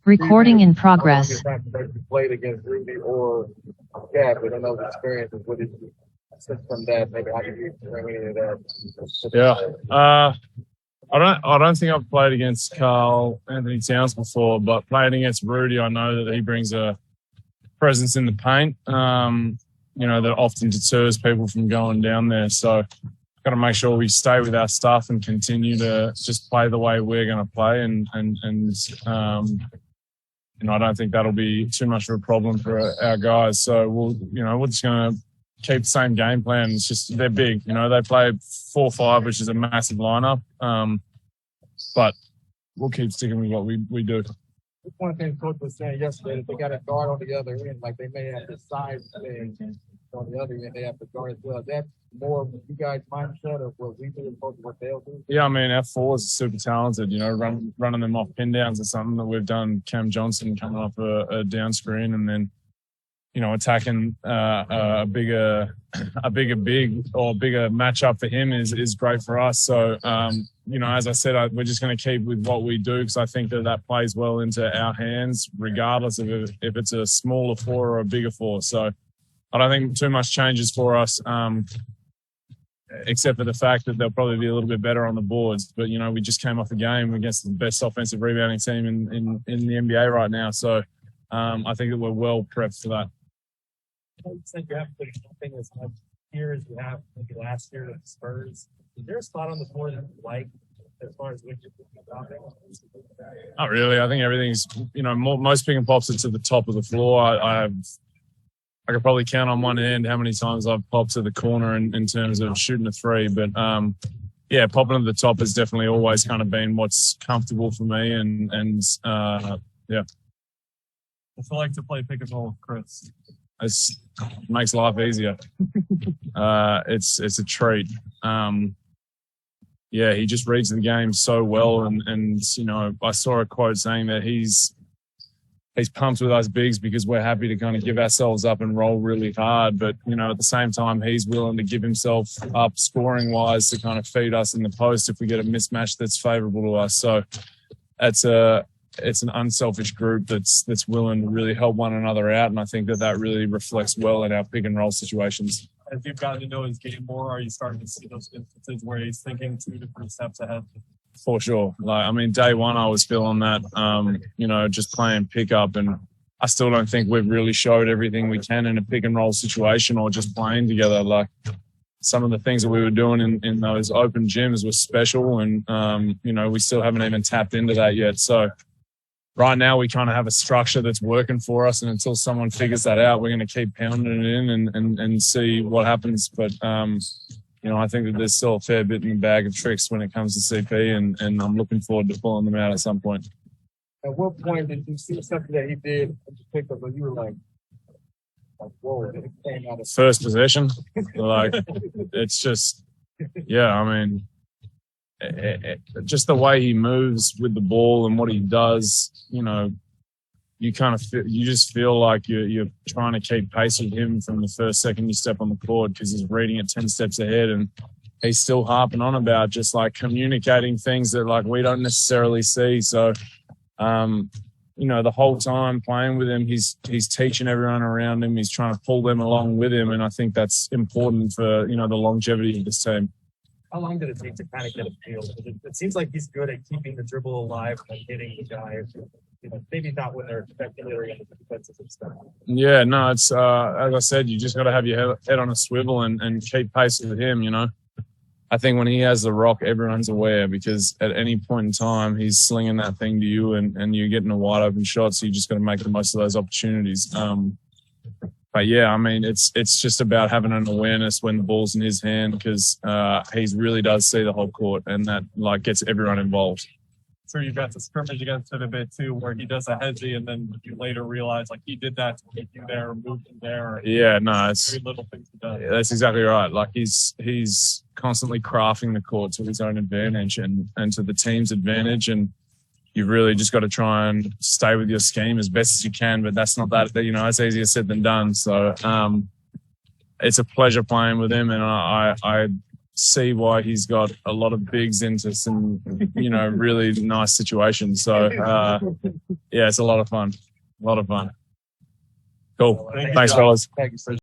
Recording in progress. You played against Rudy or Gap, but in those experiences, what did you see from that? Maybe how did you bring any of that? Yeah. I don't think I've played against Carl Anthony Towns before, but playing against Rudy, I know that he brings a presence in the paint, that often deters people from going down there. So got to make sure we stay with our stuff and continue to just play the way we're going to play. And I don't think that'll be too much of a problem for our guys. So we're just going to keep the same game plan. It's just they're big. They play 4-5, which is a massive lineup. But we'll keep sticking with what we do. One thing Coach was saying yesterday, that they got a guard on the other end, like they may have the size thing on the other end, they have to guard as well. That's more of you guys' mindset of what we do as opposed to what they'll do? Yeah, I mean, our fours are super talented, running them off pin downs is something that we've done. Cam Johnson coming off a down screen and then, attacking a bigger matchup for him is great for us. So, as I said, we're just going to keep with what we do because I think that plays well into our hands, regardless of if it's a smaller four or a bigger four. So I don't think too much changes for us, except for the fact that they'll probably be a little bit better on the boards. But, we just came off a game against the best offensive rebounding team in the NBA right now. So I think that we're well prepped for that. You said you haven't put something as much here as you have maybe last year with the Spurs. Is there a spot on the floor that you like as far as when you're thinking about it? Not really. I think everything's, most pick and pops are to the top of the floor. I could probably count on one hand how many times I've popped to the corner in terms of shooting a three. But, popping to the top has definitely always kind of been what's comfortable for me. Yeah. What's it like to play pick and roll with Chris? It makes life easier. It's a treat. He just reads the game so well. And I saw a quote saying that he's pumped with us bigs because we're happy to kind of give ourselves up and roll really hard. But, at the same time, he's willing to give himself up scoring wise to kind of feed us in the post if we get a mismatch that's favorable to us. So it's an unselfish group that's willing to really help one another out. And I think that really reflects well in our pick and roll situations. As you've gotten to know his game more, are you starting to see those instances where he's thinking 2 to 3 steps ahead? For sure. Day one, I was feeling that, just playing pickup. And I still don't think we've really showed everything we can in a pick and roll situation or just playing together. Some of the things that we were doing in those open gyms was special. And, we still haven't even tapped into that yet. So right now we kind of have a structure that's working for us. And until someone figures that out, we're going to keep pounding it in and see what happens. But, I think that there's still a fair bit in the bag of tricks when it comes to CP, and I'm looking forward to pulling them out at some point. At what point did you see something that he did and you picked up and you were like, whoa, it came out of first possession? It's just, just the way he moves with the ball and what he does, you kind of you just feel like you're trying to keep pace with him from the first second you step on the court because he's reading it 10 steps ahead, and he's still harping on about just communicating things that we don't necessarily see. So, the whole time playing with him, he's teaching everyone around him. He's trying to pull them along with him, and I think that's important for the longevity of this team. How long did it take to kind of get a feel? It seems like he's good at keeping the dribble alive and hitting the guy. Maybe not when they're expecting it or in the defensive stuff. Yeah, no, it's as I said, you just got to have your head on a swivel and keep pace with him. I think when he has the rock, everyone's aware because at any point in time, he's slinging that thing to you and you're getting a wide open shot. So you just got to make the most of those opportunities. But it's just about having an awareness when the ball's in his hand because he really does see the whole court and that gets everyone involved. So you got the scrimmage against it a bit too, where he does a hezzy and then you later realize he did that to keep you there or move you there. It's very little things he does. Yeah, that's exactly right. He's constantly crafting the court to his own advantage and to the team's advantage. And you've really just got to try and stay with your scheme as best as you can. But that's not that, it's easier said than done. So it's a pleasure playing with him. And I see why he's got a lot of bigs into some, really nice situations. So, yeah, it's a lot of fun. A lot of fun. Cool. Thanks, fellas. Thank you, sir.